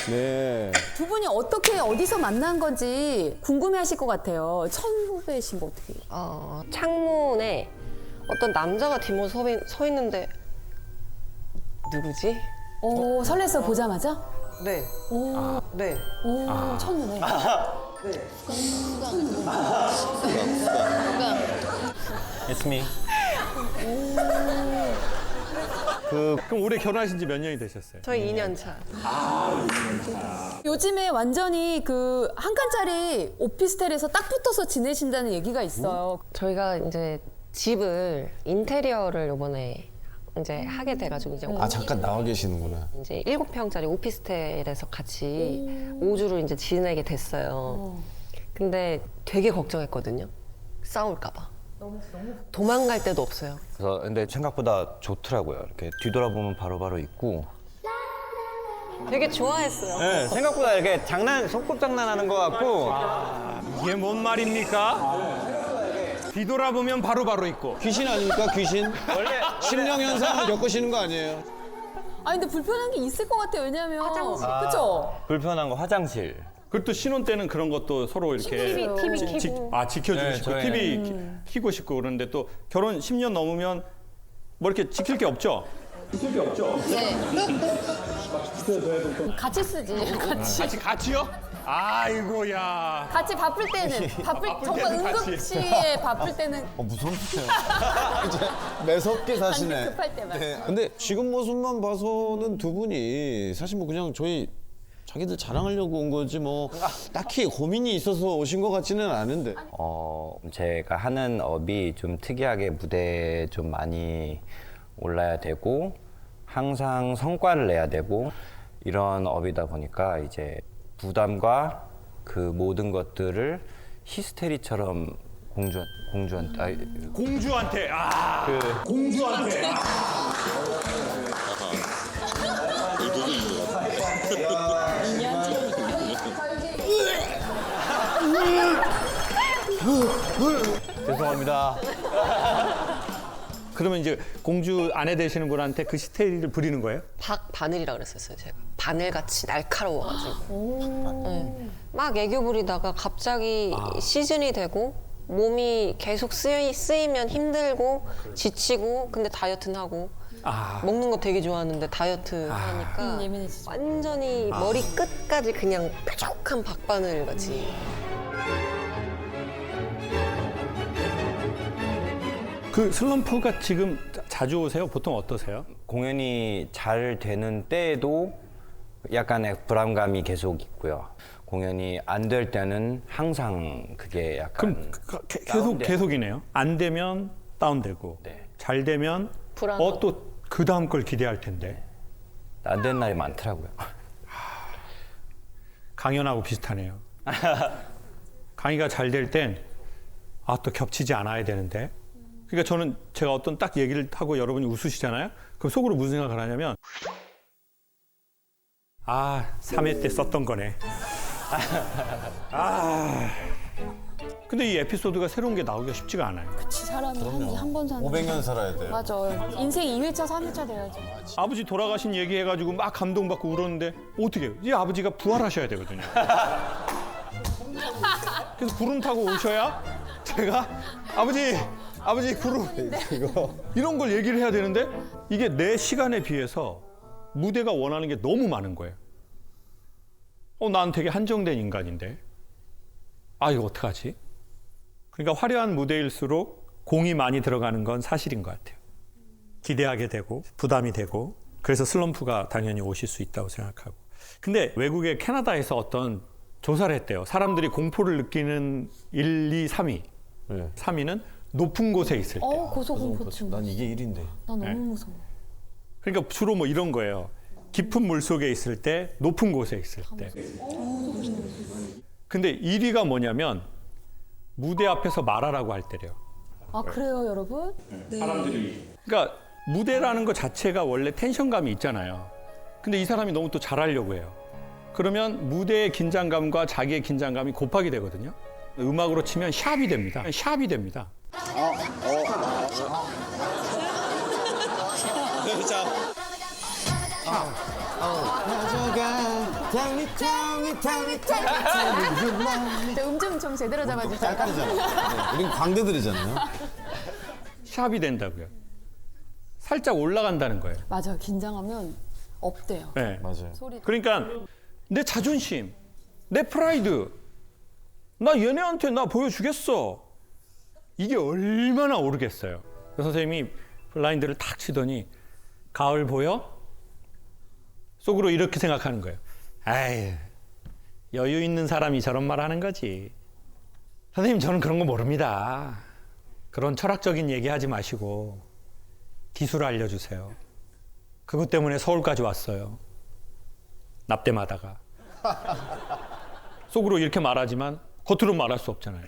네. 두 분이 어떻게 어디서 만난 건지 궁금해하실 것 같아요. 처음 후배이신 거 어떻게? 창문에 어떤 남자가 뒷모습 서 있는데 누구지? 오, 설렜어 보자마자? 네. 네. 오, 첫눈에. It's me. 그럼 올해 결혼하신 지 몇 년이 되셨어요? 저희 2년 차. 요즘에 완전히 그 한 칸짜리 오피스텔에서 딱 붙어서 지내신다는 얘기가 있어요. 저희가 이제 집을 인테리어를 이번에 이제 하게 돼가지고 이제 아, 잠깐 나와 계시는구나. 이제 7평짜리 오피스텔에서 같이 5주를 이제 지내게 됐어요. 근데 되게 걱정했거든요. 싸울까봐. 도망갈 데도 없어요. 그래서 근데 생각보다 좋더라고요. 이렇게 뒤돌아보면 바로바로 있고. 되게 좋아했어요. 네, 생각보다 이렇게 손꼽장난하는 것 같고. 이게 뭔 말입니까? 뒤돌아보면 바로바로 있고. 귀신 아닙니까, 귀신? 원래 심령 현상을 겪으시는 거 아니에요? 아니 근데 불편한 게 있을 것 같아요. 왜냐면 그렇죠? 불편한 거 화장실. 그리고 또 신혼 때는 그런 것도 서로 이렇게 TV 켜고. 지켜주고 네, 싶고 저희- TV 켜고 싶고 그러는데 또 결혼 10년 넘으면 뭐 이렇게 지킬 게 없죠? 같이 쓰지. 같이요? 아이고야. 같이 바쁠 때는 정말 때는 같이. 응급시에 바쁠 때는 무섭네요. 이제 매섭게 사시네. 급할 때만. 근데 지금 모습만 봐서는 두 분이 사실 뭐 그냥 저희 자기들 자랑하려고 온 거지 뭐 딱히 고민이 있어서 오신 것 같지는 않은데. 제가 하는 업이 좀 특이하게 무대에 좀 많이 올라야 되고 항상 성과를 내야 되고 이런 업이다 보니까 이제 부담과 그 모든 것들을 히스테리처럼 공주한테 공주한테 공주한테 죄송합니다. 그러면 이제 공주 아내 되시는 분한테 그 히스테리를 부리는 거예요? 바늘이라 그랬었어요, 제가. 바늘같이 날카로워가지고. 네. 막 애교 부리다가 갑자기 시즌이 되고 몸이 계속 쓰이면 힘들고 지치고 근데 다이어트는 하고 먹는 거 되게 좋아하는데 다이어트 하니까 예민해지죠. 완전히 머리 끝까지 그냥 뾰족한 박바늘 같이. 그 슬럼프가 지금 자주 오세요? 보통 어떠세요? 공연이 잘 되는 때에도 약간의 불안감이 계속 있고요. 공연이 안 될 때는 항상 그게 약간 계속이네요. 안 되면 다운되고 네. 잘 되면 불안하고. 또 그 다음 걸 기대할 텐데 안 되는 날이 많더라고요. 강연하고 비슷하네요. 강의가 잘 될 땐 또 겹치지 않아야 되는데 그러니까 제가 어떤 딱 얘기를 하고 여러분이 웃으시잖아요. 그럼 속으로 무슨 생각을 하냐면 3회 때 썼던 거네. 근데 이 에피소드가 새로운 게 나오기가 쉽지가 않아요. 그치, 사람이 한 번 사는 500년 살아야 돼. 맞아. 인생 2회차, 3회차 돼야지. 아버지 돌아가신 얘기해가지고 막 감동받고 울었는데 어떻게 해요? 이 아버지가 부활하셔야 되거든요. 그래서 구름 타고 오셔야 제가 아버지 구름 이런 걸 얘기를 해야 되는데 이게 내 시간에 비해서 무대가 원하는 게 너무 많은 거예요. 난 되게 한정된 인간인데 이거 어떡하지? 그러니까 화려한 무대일수록 공이 많이 들어가는 건 사실인 것 같아요. 기대하게 되고 부담이 되고 그래서 슬럼프가 당연히 오실 수 있다고 생각하고. 근데 외국의 캐나다에서 어떤 조사를 했대요. 사람들이 공포를 느끼는 1, 2, 3위. 네. 3위는 높은 곳에 있을 때. 고소공포증. 난 이게 1인데. 나 너무 무서워. 그러니까 주로 뭐 이런 거예요. 깊은 물 속에 있을 때, 높은 곳에 있을 때. 근데 1위가 뭐냐면 무대 앞에서 말하라고 할 때래요. 그래요, 여러분? 그러니까 무대라는 것 자체가 원래 텐션감이 있잖아요. 근데 이 사람이 너무 또 잘하려고 해요. 그러면 무대의 긴장감과 자기의 긴장감이 곱하기 되거든요. 음악으로 치면 샵이 됩니다. 샵이 됩니다. 가져가 좀 제대로 잡아주세요. 짤깔이잖아요. 우린 광대들이잖아요. 샵이 된다고요. 살짝 올라간다는 거예요. 맞아요. 긴장하면 없대요. 네. 맞아요. 소리. 그러니까 내 자존심, 내 프라이드, 나 얘네한테 나 보여주겠어. 이게 얼마나 오르겠어요. 그래서 선생님이 블라인드를 탁 치더니 가을 보여? 속으로 이렇게 생각하는 거예요. 아이, 여유 있는 사람이 저런 말 하는 거지. 선생님, 저는 그런 거 모릅니다. 그런 철학적인 얘기 하지 마시고 기술 알려주세요. 그것 때문에 서울까지 왔어요. 납땜하다가. 속으로 이렇게 말하지만 겉으로 말할 수 없잖아요.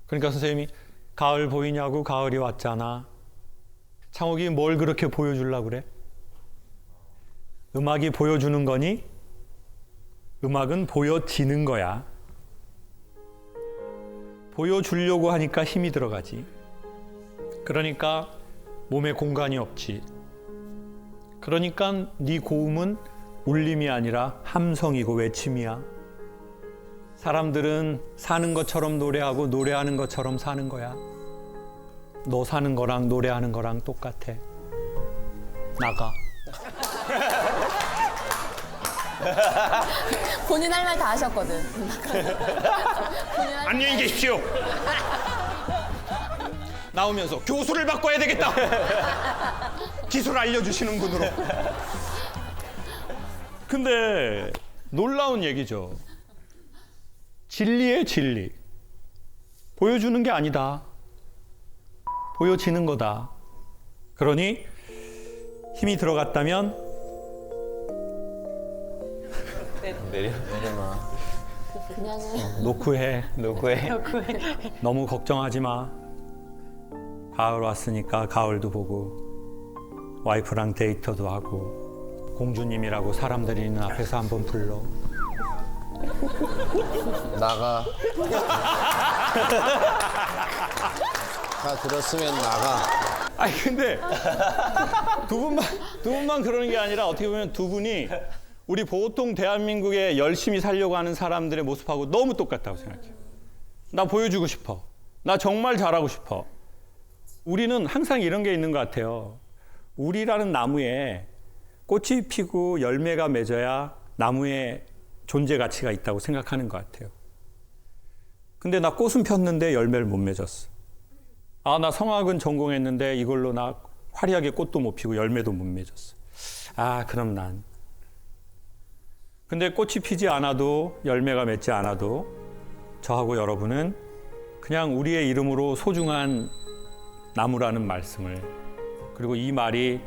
그러니까 선생님이 가을 보이냐고, 가을이 왔잖아. 창욱이 뭘 그렇게 보여주려고 그래? 음악이 보여주는 거니? 음악은 보여지는 거야. 보여주려고 하니까 힘이 들어가지. 그러니까 몸에 공간이 없지. 그러니까 네 고음은 울림이 아니라 함성이고 외침이야. 사람들은 사는 것처럼 노래하고 노래하는 것처럼 사는 거야. 너 사는 거랑 노래하는 거랑 똑같아. 나가. 본인 할 말 다 하셨거든. 안녕히 계십시오. 나오면서 교수를 바꿔야 되겠다. 기술 알려주시는 분으로. 근데 놀라운 얘기죠. 진리의 진리. 보여주는 게 아니다. 보여지는 거다. 그러니 힘이 들어갔다면 그냥 놓고 해. 누구의 너무 걱정하지 마. 가을 왔으니까 가을도 보고 와이프랑 데이트도 하고 공주님이라고 사람들이 있는 앞에서 한번 불러. 나가. 다 들었으면 나가. 아니 근데 두 분만 그러는 게 아니라 어떻게 보면 두 분이 우리 보통 대한민국에 열심히 살려고 하는 사람들의 모습하고 너무 똑같다고 생각해요. 나 보여주고 싶어. 나 정말 잘하고 싶어. 우리는 항상 이런 게 있는 것 같아요. 우리라는 나무에 꽃이 피고 열매가 맺어야 나무에 존재 가치가 있다고 생각하는 것 같아요. 근데 나 꽃은 폈는데 열매를 못 맺었어. 아, 나 성악은 전공했는데 이걸로 나 화려하게 꽃도 못 피고 열매도 못 맺었어. 아, 그럼 난. 근데 꽃이 피지 않아도 열매가 맺지 않아도 저하고 여러분은 그냥 우리의 이름으로 소중한 나무라는 말씀을, 그리고 이 말이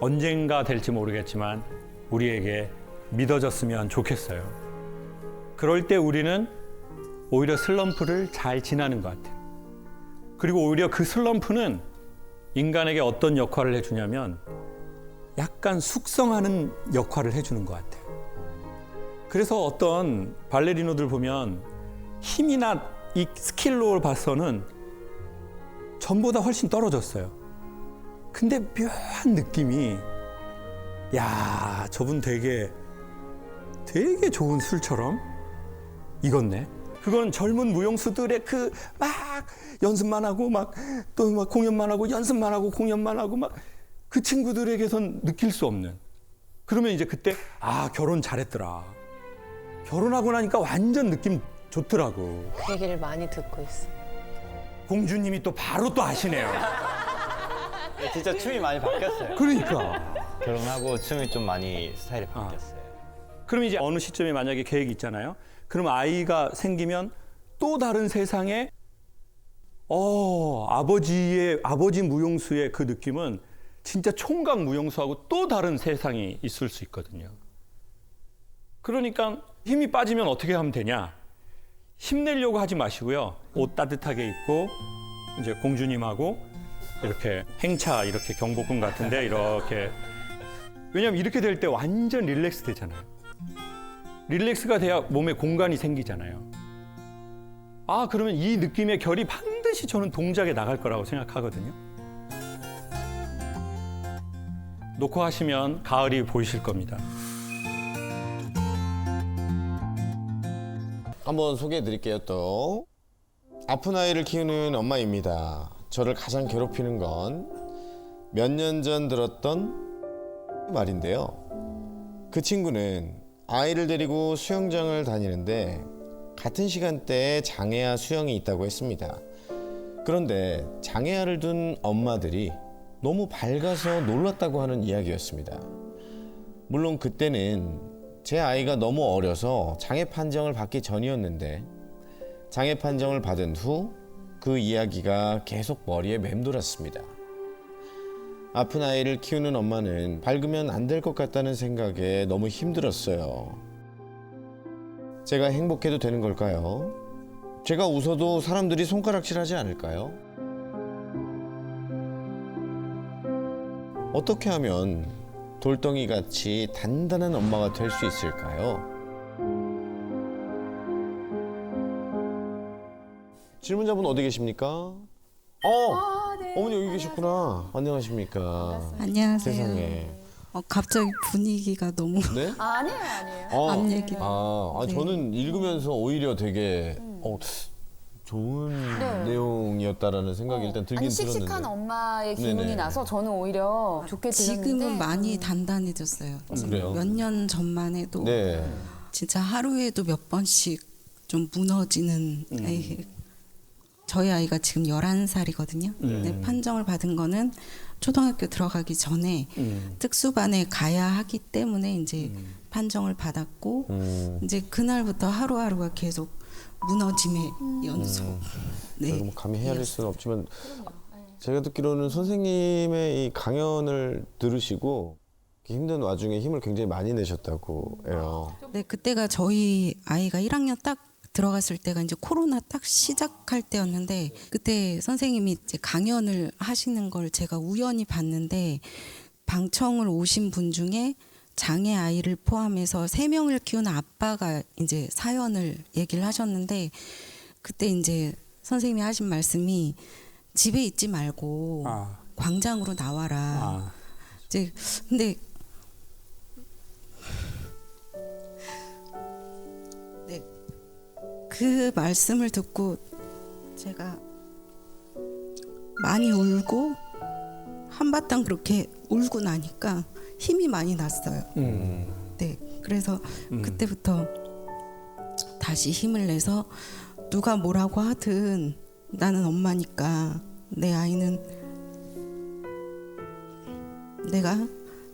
언젠가 될지 모르겠지만 우리에게 믿어졌으면 좋겠어요. 그럴 때 우리는 오히려 슬럼프를 잘 지나는 것 같아요. 그리고 오히려 그 슬럼프는 인간에게 어떤 역할을 해주냐면 약간 숙성하는 역할을 해주는 것 같아요. 그래서 어떤 발레리노들 보면 힘이나 이 스킬로 봐서는 전보다 훨씬 떨어졌어요. 근데 묘한 느낌이, 야, 저분 되게 좋은 술처럼 익었네. 그건 젊은 무용수들의 그 막 연습만 하고 막 또 막 공연만 하고 연습만 하고 공연만 하고 막 그 친구들에게선 느낄 수 없는. 그러면 이제 그때 아, 결혼 잘했더라. 결혼하고 나니까 완전 느낌 좋더라고. 그 얘기를 많이 듣고 있어. 공주님이 또 바로 또 아시네요. 진짜 춤이 많이 바뀌었어요. 그러니까. 결혼하고 춤이 좀 많이 스타일이 바뀌었어요. 그럼 이제 어느 시점에 만약에 계획이 있잖아요. 그럼 아이가 생기면 또 다른 세상에 아버지 무용수의 그 느낌은 진짜 총각 무용수하고 또 다른 세상이 있을 수 있거든요. 그러니까 힘이 빠지면 어떻게 하면 되냐? 힘내려고 하지 마시고요. 옷 따뜻하게 입고 이제 공주님하고 이렇게 행차, 이렇게 경복궁 같은데 이렇게, 왜냐면 이렇게 될 때 완전 릴렉스 되잖아요. 릴렉스가 돼야 몸에 공간이 생기잖아요. 아, 그러면 이 느낌의 결이 반드시 저는 동작에 나갈 거라고 생각하거든요. 놓고 하시면 가을이 보이실 겁니다. 한번 소개해 드릴게요 또. 아픈 아이를 키우는 엄마입니다. 저를 가장 괴롭히는 건 몇 년 전 들었던 말인데요. 그 친구는 아이를 데리고 수영장을 다니는데 같은 시간대에 장애아 수영이 있다고 했습니다. 그런데 장애아를 둔 엄마들이 너무 밝아서 놀랐다고 하는 이야기였습니다. 물론 그때는 제 아이가 너무 어려서 장애 판정을 받기 전이었는데 장애 판정을 받은 후 그 이야기가 계속 머리에 맴돌았습니다. 아픈 아이를 키우는 엄마는 밝으면 안 될 것 같다는 생각에 너무 힘들었어요. 제가 행복해도 되는 걸까요? 제가 웃어도 사람들이 손가락질하지 않을까요? 어떻게 하면 돌덩이같이 단단한 엄마가 될 수 있을까요? 질문자분 어디 계십니까? 네. 어머니 여기 계셨구나. 안녕하십니까? 안녕하세요. 세상에. 갑자기 분위기가 너무 네? 아니에요. 앞 얘기. 네. 저는 읽으면서 오히려 되게 좋은 네. 내용이었다라는 생각이 일단 들긴 아니, 씩씩한 들었는데. 엄마의 기분이 네네. 나서 저는 오히려 좋게 들렸는데 지금은 많이 단단해졌어요. 그래요? 몇 년 전만 해도 네. 진짜 하루에도 몇 번씩 좀 무너지는 아이. 저희 아이가 지금 11살이거든요. 근데 판정을 받은 거는 초등학교 들어가기 전에 특수반에 가야 하기 때문에 이제 판정을 받았고 이제 그날부터 하루하루가 계속 무너짐의 연속. 네. 뭐 감히 헤아릴 수는 없지만 제가 듣기로는 선생님의 이 강연을 들으시고 힘든 와중에 힘을 굉장히 많이 내셨다고 해요. 네, 그때가 저희 아이가 1학년 딱 들어갔을 때가 이제 코로나 딱 시작할 때였는데 그때 선생님이 이제 강연을 하시는 걸 제가 우연히 봤는데 방청을 오신 분 중에 장애 아이를 포함해서 3명을 키우는 아빠가 이제 사연을 얘기를 하셨는데 그때 이제 선생님이 하신 말씀이 집에 있지 말고 광장으로 나와라. 이제 근데 네, 그 말씀을 듣고 제가 많이 울고 한바탕 그렇게 울고 나니까 힘이 많이 났어요. 네, 그래서 그때부터 다시 힘을 내서 누가 뭐라고 하든 나는 엄마니까 내 아이는 내가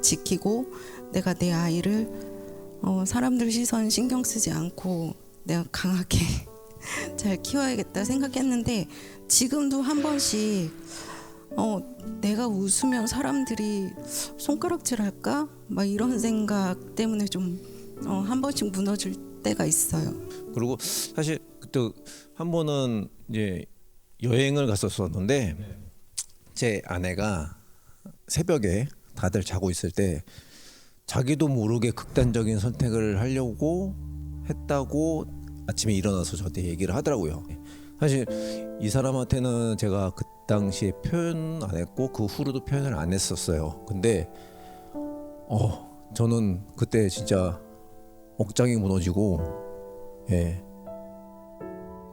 지키고 내가 내 아이를 사람들 시선 신경 쓰지 않고 내가 강하게 잘 키워야겠다 생각했는데 지금도 한 번씩 내가 웃으면 사람들이 손가락질할까? 막 이런 생각 때문에 좀 한 번씩 무너질 때가 있어요. 그리고 사실 그때 한 번은 이제 여행을 갔었었는데 제 아내가 새벽에 다들 자고 있을 때 자기도 모르게 극단적인 선택을 하려고 했다고 아침에 일어나서 저한테 얘기를 하더라고요. 사실 이 사람한테는 제가 그 당시에 표현 안 했고 그 후로도 표현을 안 했었어요. 근데 저는 그때 진짜 억장이 무너지고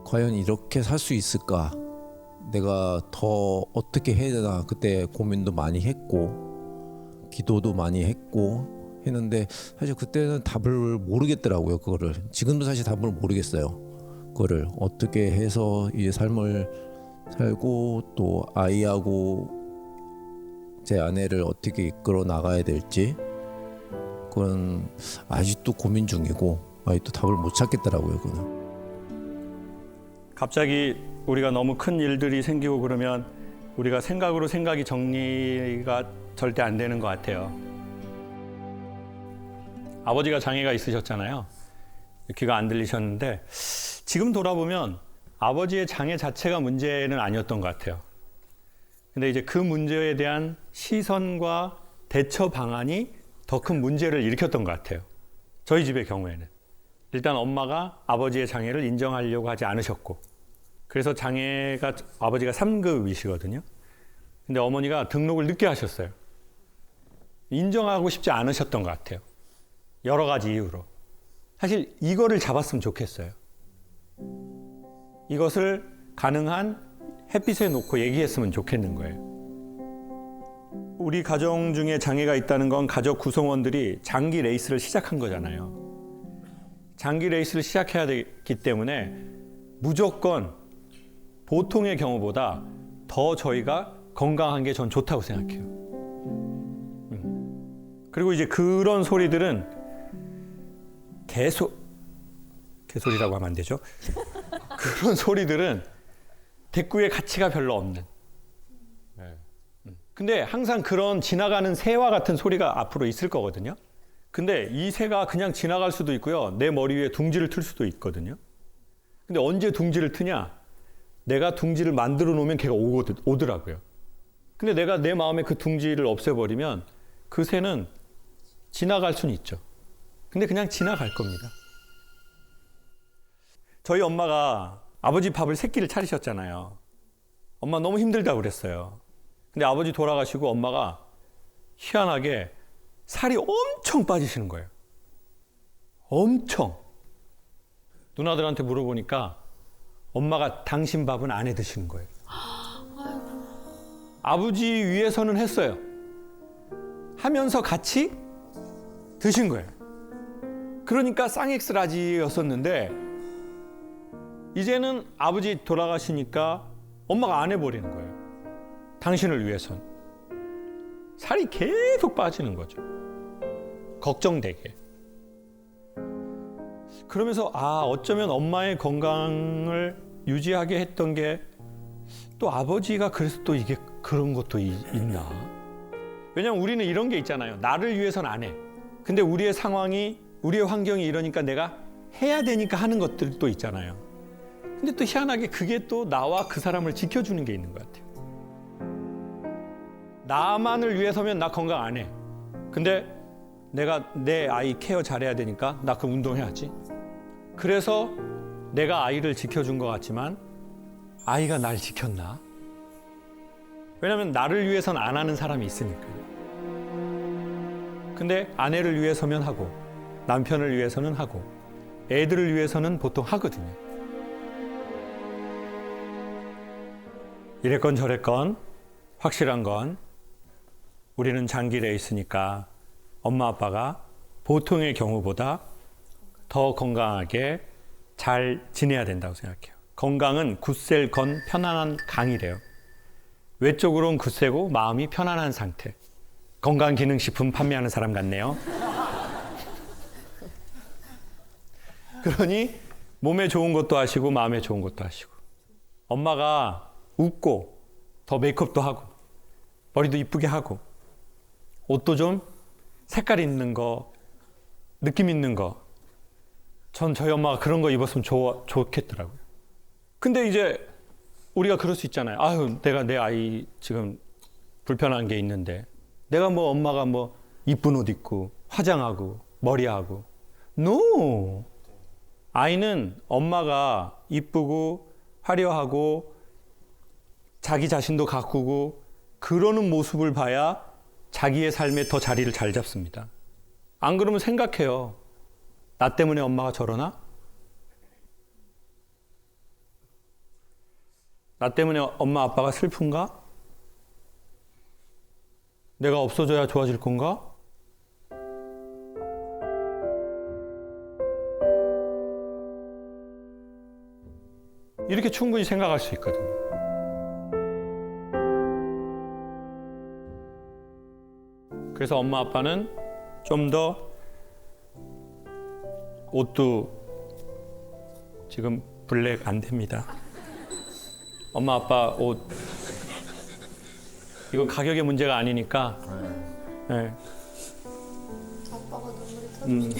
과연 이렇게 살 수 있을까? 내가 더 어떻게 해야 되나 그때 고민도 많이 했고 기도도 많이 했고 했는데 사실 그때는 답을 모르겠더라고요. 그거를 지금도 사실 답을 모르겠어요. 그거를 어떻게 해서 이 삶을 살고 또 아이하고 제 아내를 어떻게 이끌어 나가야 될지 그건 아직도 고민 중이고 아직도 답을 못 찾겠더라고요. 그거는. 갑자기 우리가 너무 큰 일들이 생기고 그러면 우리가 생각으로 생각이 정리가 절대 안 되는 것 같아요. 아버지가 장애가 있으셨잖아요. 귀가 안 들리셨는데 지금 돌아보면 아버지의 장애 자체가 문제는 아니었던 것 같아요. 근데 이제 그 문제에 대한 시선과 대처 방안이 더 큰 문제를 일으켰던 것 같아요. 저희 집의 경우에는. 일단 엄마가 아버지의 장애를 인정하려고 하지 않으셨고 그래서 장애가 아버지가 3급이시거든요. 근데 어머니가 등록을 늦게 하셨어요. 인정하고 싶지 않으셨던 것 같아요. 여러 가지 이유로. 사실 이거를 잡았으면 좋겠어요. 이것을 가능한 햇빛에 놓고 얘기했으면 좋겠는 거예요. 우리 가정 중에 장애가 있다는 건 가족 구성원들이 장기 레이스를 시작한 거잖아요. 장기 레이스를 시작해야 되기 때문에 무조건 보통의 경우보다 더 저희가 건강한 게 전 좋다고 생각해요. 그리고 이제 그런 소리들은 개소리라고 하면 안 되죠. 그런 소리들은 대꾸의 가치가 별로 없는. 근데 항상 그런 지나가는 새와 같은 소리가 앞으로 있을 거거든요. 근데 이 새가 그냥 지나갈 수도 있고요. 내 머리 위에 둥지를 틀 수도 있거든요. 근데 언제 둥지를 트냐? 내가 둥지를 만들어 놓으면 걔가 오더라고요. 근데 내가 내 마음에 그 둥지를 없애버리면 그 새는 지나갈 수는 있죠. 근데 그냥 지나갈 겁니다. 저희 엄마가 아버지 밥을 3끼를 차리셨잖아요. 엄마 너무 힘들다고 그랬어요. 근데 아버지 돌아가시고 엄마가 희한하게 살이 엄청 빠지시는 거예요. 엄청. 누나들한테 물어보니까 엄마가 당신 밥은 안 해 드시는 거예요. 아버지 위해서는 했어요. 하면서 같이 드신 거예요. 그러니까 쌍엑스라지였었는데 이제는 아버지 돌아가시니까 엄마가 안 해버리는 거예요. 당신을 위해선. 살이 계속 빠지는 거죠. 걱정되게. 그러면서 어쩌면 엄마의 건강을 유지하게 했던 게 또 아버지가 그래서 또 이게 그런 것도 있나. 왜냐면 우리는 이런 게 있잖아요. 나를 위해선 안 해. 근데 우리의 상황이, 우리의 환경이 이러니까 내가 해야 되니까 하는 것들도 있잖아요. 근데 또 희한하게 그게 또 나와 그 사람을 지켜주는 게 있는 것 같아요. 나만을 위해서면 나 건강 안 해. 근데 내가 내 아이 케어 잘해야 되니까 나 그 운동해야지. 그래서 내가 아이를 지켜준 것 같지만 아이가 날 지켰나? 왜냐면 나를 위해서는 안 하는 사람이 있으니까요. 근데 아내를 위해서면 하고 남편을 위해서는 하고 애들을 위해서는 보통 하거든요. 이랬건 저랬건 확실한 건 우리는 장기 레이스니까 엄마 아빠가 보통의 경우보다 더 건강하게 잘 지내야 된다고 생각해요. 건강은 굳셀 건 편안한 강이래요. 외적으로는 굳세고 마음이 편안한 상태. 건강기능식품 판매하는 사람 같네요. 그러니 몸에 좋은 것도 하시고 마음에 좋은 것도 하시고. 엄마가 웃고 더 메이크업도 하고 머리도 이쁘게 하고 옷도 좀 색깔 있는 거, 느낌 있는 거. 전 저희 엄마가 그런 거 입었으면 좋겠더라고요. 근데 이제 우리가 그럴 수 있잖아요. 내가 내 아이 지금 불편한 게 있는데 내가 뭐 엄마가 뭐 이쁜 옷 입고 화장하고 머리하고. No! 아이는 엄마가 이쁘고 화려하고 자기 자신도 가꾸고 그러는 모습을 봐야 자기의 삶에 더 자리를 잘 잡습니다. 안 그러면 생각해요. 나 때문에 엄마가 저러나? 나 때문에 엄마 아빠가 슬픈가? 내가 없어져야 좋아질 건가? 이렇게 충분히 생각할 수 있거든요. 그래서 엄마 아빠는 좀 더 옷도 지금 블랙 안 됩니다. 엄마 아빠 옷 이건 가격의 문제가 아니니까. 네. 아빠가 눈물이 터지네.